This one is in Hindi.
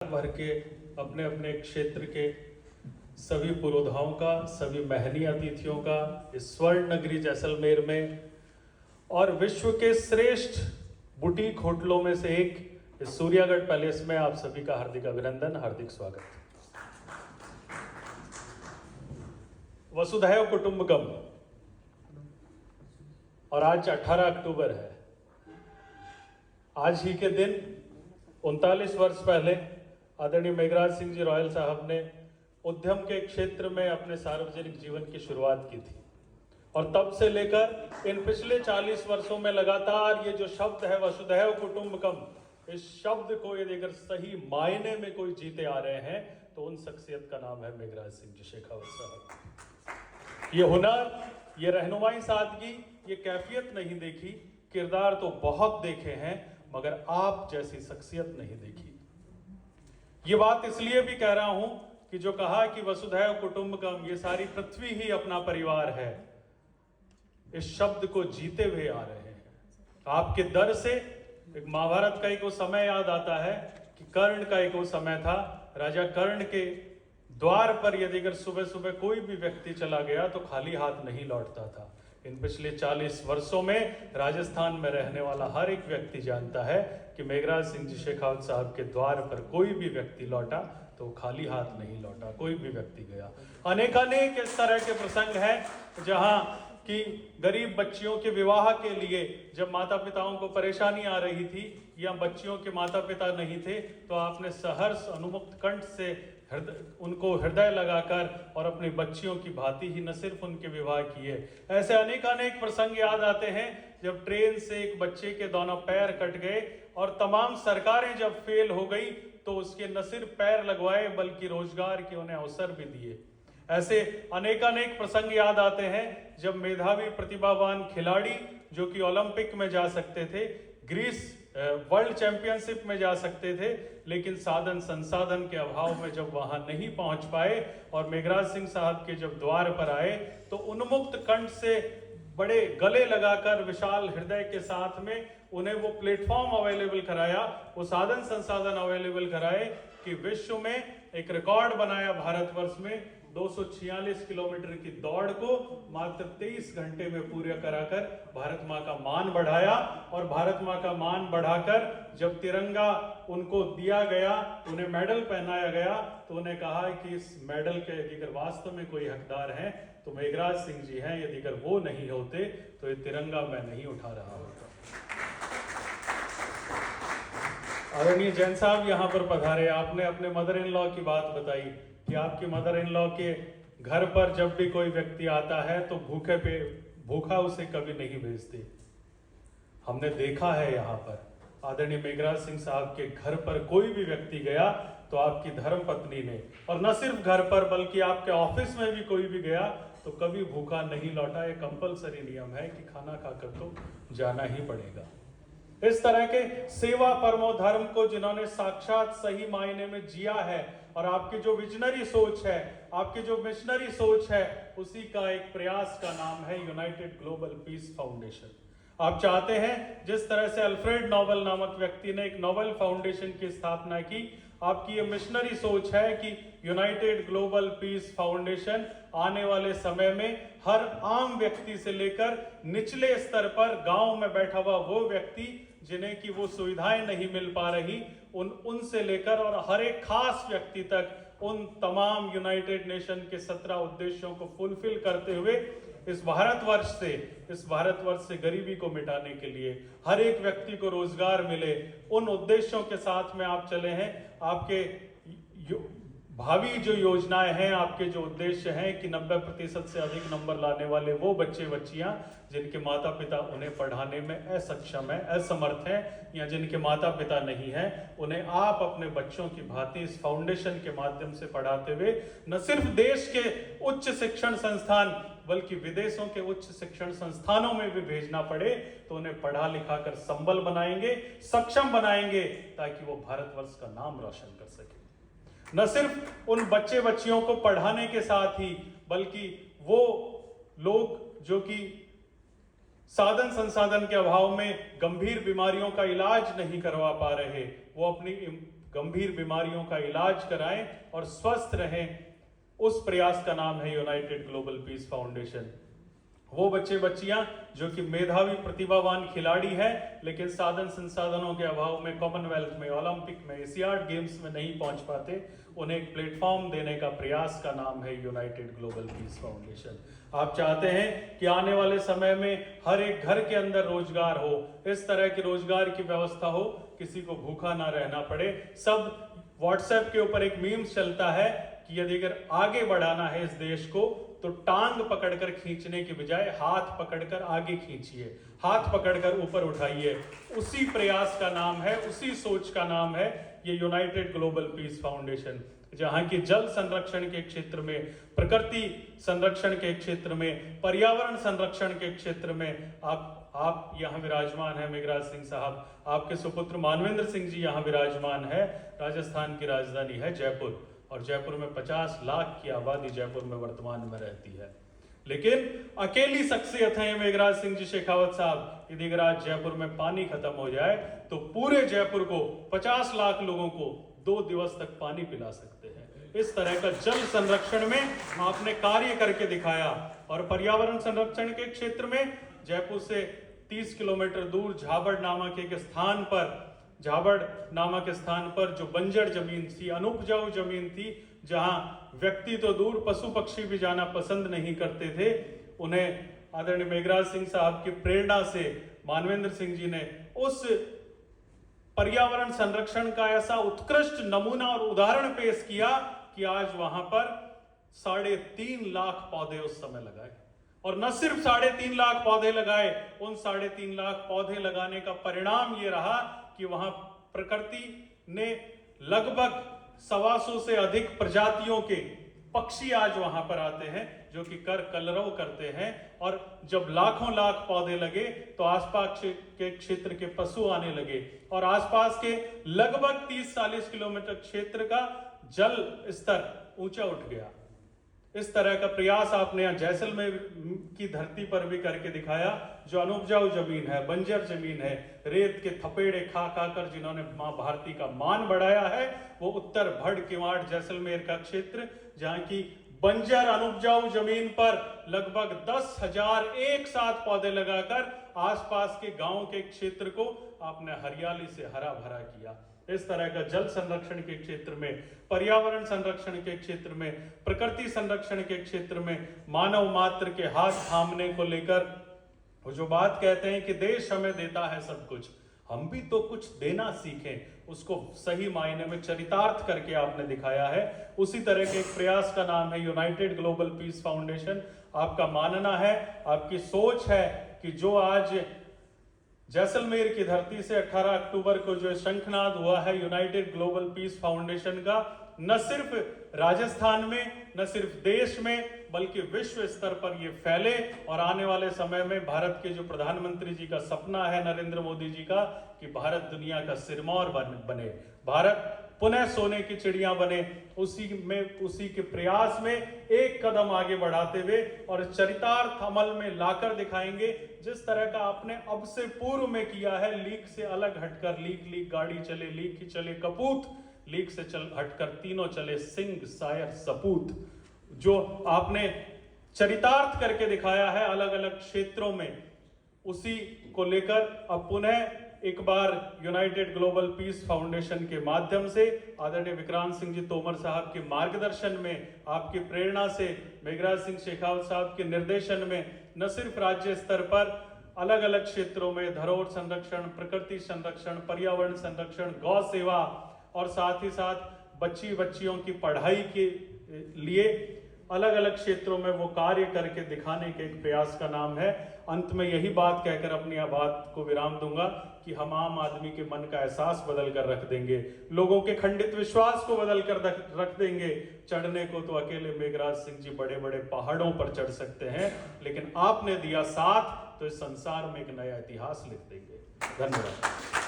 भर के अपने अपने क्षेत्र के सभी पुरोधाओं का, सभी महनीय अतिथियों का इस स्वर्ण नगरी जैसलमेर में और विश्व के श्रेष्ठ बुटीक होटलों में से एक इस सूर्यागढ़ पैलेस में आप सभी का हार्दिक अभिनंदन, हार्दिक स्वागत। वसुधैव कुटुंबकम और आज 18 अक्टूबर है। आज ही के दिन 39 वर्ष पहले आदरणीय मेघराज सिंह जी रॉयल साहब ने उद्यम के क्षेत्र में अपने सार्वजनिक जीवन की शुरुआत की थी और तब से लेकर इन पिछले 40 वर्षों में लगातार ये जो शब्द है वसुधैव कुटुंबकम, इस शब्द को यदि अगर सही मायने में कोई जीते आ रहे हैं तो उन शख्सियत का नाम है मेघराज सिंह जी शेखावत साहब। ये हुनर, ये रहनुमाई सादगी, ये कैफियत नहीं देखी, किरदार तो बहुत देखे हैं मगर आप जैसी शख्सियत नहीं देखी। ये बात इसलिए भी कह रहा हूं कि जो कहा कि वसुधैव कुटुंबकम, ये सारी पृथ्वी ही अपना परिवार है, इस शब्द को जीते हुए आ रहे हैं। आपके दर से एक महाभारत का एक वो समय याद आता है कि कर्ण का एक वो समय था, राजा कर्ण के द्वार पर यदि अगर सुबह सुबह कोई भी व्यक्ति चला गया तो खाली हाथ नहीं लौटता था। इन पिछले 40 वर्षों में राजस्थान में रहने वाला हर एक व्यक्ति जानता है कि मेघराज सिंह जी शेखावत साहब के द्वार पर कोई भी व्यक्ति लौटा तो खाली हाथ नहीं लौटा, कोई भी व्यक्ति गया। अनेकानेक इस तरह के प्रसंग हैं जहां कि गरीब बच्चियों के विवाह के लिए जब माता पिताओं को परेशानी आ रही थी या बच्चियों के माता पिता नहीं थे तो आपने सहर्ष अनुमुक्त कंठ से उनको हृदय लगाकर और अपनी बच्चियों की भांति ही न सिर्फ उनके विवाह किए। ऐसे अनेकानेक प्रसंग याद आते हैं जब ट्रेन से एक बच्चे के दोनों पैर कट गए और तमाम सरकारें जब फेल हो गई तो उसके न सिर्फ पैर लगवाए बल्कि रोजगार के उन्हें अवसर भी दिए। ऐसे अनेकानेक प्रसंग याद आते हैं जब मेधावी प्रतिभावान खिलाड़ी जो कि ओलंपिक में जा सकते थे, ग्रीस वर्ल्ड चैंपियनशिप में जा सकते थे, लेकिन साधन संसाधन के अभाव में जब वहां नहीं पहुंच पाए और मेघराज सिंह साहब के जब द्वार पर आए तो उन्मुक्त कंठ से बड़े गले लगाकर विशाल हृदय के साथ में उन्हें वो प्लेटफॉर्म अवेलेबल कराया, वो साधन संसाधन अवेलेबल कराए कि विश्व में एक रिकॉर्ड बनाया भारतवर्ष में 246 किलोमीटर की दौड़ को मात्र 23 घंटे में पूरा कराकर भारत मां का मान बढ़ाया। और भारत मां का मान बढ़ाकर जब तिरंगा उनको दिया गया, उन्हें मेडल पहनाया गया तो उन्हें कहा कि इस मेडल के यदि अगर वास्तव में कोई हकदार हैं तो मेघराज सिंह जी हैं, यदि अगर वो नहीं होते तो ये तिरंगा मैं नहीं उठा रहा होता। आदरणीय जैन साहब यहाँ पर पधारे, आपने अपने मदर इन लॉ की बात बताई कि आपकी मदर इन लॉ के घर पर जब भी कोई व्यक्ति आता है तो भूखा उसे कभी नहीं भेजते। हमने देखा है यहाँ पर आदरणीय मेघराज सिंह साहब के घर पर कोई भी व्यक्ति गया तो आपकी धर्म पत्नी ने, और न सिर्फ घर पर बल्कि आपके ऑफिस में भी कोई भी गया तो कभी भूखा नहीं लौटा। ये कंपलसरी नियम है कि खाना खाकर तो जाना ही पड़ेगा। इस तरह के सेवा परमो धर्म को जिन्होंने साक्षात सही मायने में जिया है और आपकी जो विजनरी सोच है, आपकी जो मिशनरी सोच है, उसी का एक प्रयास का नाम है यूनाइटेड ग्लोबल पीस फाउंडेशन। आप चाहते हैं जिस तरह से अल्फ्रेड नोबेल नामक व्यक्ति ने एक नोबेल फाउंडेशन की स्थापना की, आपकी ये मिशनरी सोच है कि यूनाइटेड ग्लोबल पीस फाउंडेशन आने वाले समय में हर आम व्यक्ति से लेकर निचले स्तर पर गांव में बैठा हुआ वो व्यक्ति जिन्हें कि वो सुविधाएं नहीं मिल पा रही, उनसे लेकर और हर एक खास व्यक्ति तक उन तमाम यूनाइटेड नेशन के 17 उद्देश्यों को फुलफिल करते हुए इस भारतवर्ष से गरीबी को मिटाने के लिए, हर एक व्यक्ति को रोजगार मिले, उन उद्देश्यों के साथ में आप चले हैं। आपके भावी जो योजनाएं हैं, आपके जो उद्देश्य हैं कि 90% से अधिक नंबर लाने वाले वो बच्चे बच्चियां जिनके माता पिता उन्हें पढ़ाने में असक्षम है, असमर्थ हैं या जिनके माता पिता नहीं हैं, उन्हें आप अपने बच्चों की भांति इस फाउंडेशन के माध्यम से पढ़ाते हुए न सिर्फ देश के उच्च शिक्षण संस्थान बल्कि विदेशों के उच्च शिक्षण संस्थानों में भी भेजना पड़े तो उन्हें पढ़ा लिखा कर संबल बनाएंगे, सक्षम बनाएंगे ताकि वो भारतवर्ष का नाम रोशन कर सके। न सिर्फ उन बच्चे बच्चियों को पढ़ाने के साथ ही बल्कि वो लोग जो कि साधन संसाधन के अभाव में गंभीर बीमारियों का इलाज नहीं करवा पा रहे, वो अपनी गंभीर बीमारियों का इलाज कराएं और स्वस्थ रहें, उस प्रयास का नाम है यूनाइटेड ग्लोबल पीस फाउंडेशन। वो बच्चे बच्चियां जो कि मेधावी प्रतिभावान खिलाड़ी हैं लेकिन साधन संसाधनों के अभाव में कॉमनवेल्थ में, ओलंपिक में, एशियाड गेम्स में नहीं पहुंच पाते, उन्हें एक प्लेटफॉर्म देने का प्रयास का नाम है यूनाइटेड ग्लोबल पीस फाउंडेशन। आप चाहते हैं कि आने वाले समय में हर एक घर के अंदर रोजगार हो, इस तरह की रोजगार की व्यवस्था हो, किसी को भूखा ना रहना पड़े। सब व्हाट्सएप के ऊपर एक मीम्स चलता है कि यदि अगर आगे बढ़ाना है इस देश को तो टांग पकड़कर खींचने की बजाय हाथ पकड़कर आगे खींचिए, हाथ पकड़कर ऊपर उठाइए। उसी प्रयास का नाम है, उसी सोच का नाम है ये यूनाइटेड ग्लोबल पीस फाउंडेशन, जहां की जल संरक्षण के क्षेत्र में, प्रकृति संरक्षण के क्षेत्र में, पर्यावरण संरक्षण के क्षेत्र में आप यहां विराजमान है। मेघराज सिंह साहब, आपके सुपुत्र मानवेंद्र सिंह जी यहां विराजमान है। राजस्थान की राजधानी है जयपुर और जयपुर में 50 लाख की आबादी जयपुर में वर्तमान में रहती है, लेकिन अकेली शख्सियत है मेघराज सिंह जी शेखावत साहब। यदि अगर आज जयपुर में पानी खत्म हो जाए तो पूरे जयपुर को, 50 लाख लोगों को 2 दिवस तक पानी पिला सकते हैं। इस तरह का जल संरक्षण में आपने कार्य करके दिखाया। और पर्यावरण संरक्षण के क्षेत्र में जयपुर से 30 किलोमीटर दूर झाबड़ नामक एक स्थान पर, झाबड़ नामक स्थान पर जो बंजर जमीन थी, अनुपजाऊ जमीन थी, जहां व्यक्ति तो दूर पशु पक्षी भी जाना पसंद नहीं करते थे, उन्हें आदरणीय मेघराज सिंह साहब की प्रेरणा से मानवेंद्र सिंह जी ने उस पर्यावरण संरक्षण का ऐसा उत्कृष्ट नमूना और उदाहरण पेश किया कि आज वहां पर 3.5 लाख पौधे उस समय लगाए। और न सिर्फ 3.5 लाख पौधे लगाए, उन 3.5 लाख पौधे लगाने का परिणाम ये रहा कि वहां प्रकृति ने लगभग 125 से अधिक प्रजातियों के पक्षी आज वहां पर आते हैं जो कि कलरव करते हैं। और जब लाखों लाख पौधे लगे तो आसपास के क्षेत्र के पशु आने लगे और आसपास के लगभग 30-40 किलोमीटर क्षेत्र का जल स्तर ऊंचा उठ गया। इस तरह का प्रयास आपने यहां जैसलमेर की धरती पर भी करके दिखाया, जो अनुपजाऊ जमीन है, बंजर जमीन है, रेत के थपेड़े खा कर जिन्होंने मां भारती का मान बढ़ाया है, वो उत्तर भड़ किवाड़ जैसलमेर का क्षेत्र, जहां की बंजर अनुपजाऊ जमीन पर लगभग 10,000 एक साथ पौधे लगाकर आसपास के गांव के क्षेत्र को आपने हरियाली से हरा भरा किया। इस तरह का जल संरक्षण के क्षेत्र में, पर्यावरण संरक्षण के क्षेत्र में, प्रकृति संरक्षण के क्षेत्र में मानव मात्र के हाथ थामने को लेकर वो जो बात कहते हैं कि देश हमें देता है सब कुछ, हम भी तो कुछ देना सीखें, उसको सही मायने में चरितार्थ करके आपने दिखाया है। उसी तरह के एक प्रयास का नाम है यूनाइटेड ग्लोबल पीस फाउंडेशन। आपका मानना है, आपकी सोच है कि जो आज जैसलमेर की धरती से 18 अक्टूबर को जो शंखनाद हुआ है यूनाइटेड ग्लोबल पीस फाउंडेशन का, न सिर्फ राजस्थान में, न सिर्फ देश में, बल्कि विश्व स्तर पर ये फैले और आने वाले समय में भारत के जो प्रधानमंत्री जी का सपना है, नरेंद्र मोदी जी का, कि भारत दुनिया का सिरमौर बने, भारत पुनः सोने की चिड़िया बने, उसी के प्रयास में एक कदम आगे बढ़ाते हुए और चरितार्थ अमल में लाकर दिखाएंगे। जिस तरह का आपने अब से पूर्व में किया है, लीक से अलग हटकर, लीक गाड़ी चले, लीक ही चले कपूत, लीक से हटकर तीनों चले सिंह सायर सपूत, जो आपने चरितार्थ करके दिखाया है अलग अलग क्षेत्रों में, उसी को लेकर अब पुनः एक बार यूनाइटेड ग्लोबल पीस फाउंडेशन के माध्यम से आदरणीय विक्रांत सिंह जी तोमर साहब के मार्गदर्शन में, आपकी प्रेरणा से, मेघराज सिंह शेखावत साहब के निर्देशन में न सिर्फ राज्य स्तर पर अलग अलग क्षेत्रों में धरोहर संरक्षण, प्रकृति संरक्षण, पर्यावरण संरक्षण, गौ सेवा और साथ ही साथ बच्चियों की पढ़ाई के लिए अलग अलग क्षेत्रों में वो कार्य करके दिखाने के एक प्रयास का नाम है। अंत में यही बात कहकर अपनी बात को विराम दूंगा कि हम आम आदमी के मन का एहसास बदल कर रख देंगे, लोगों के खंडित विश्वास को बदल कर रख देंगे। चढ़ने को तो अकेले मेघराज सिंह जी बड़े बड़े पहाड़ों पर चढ़ सकते हैं, लेकिन आपने दिया साथ तो इस संसार में एक नया इतिहास लिख देंगे। धन्यवाद।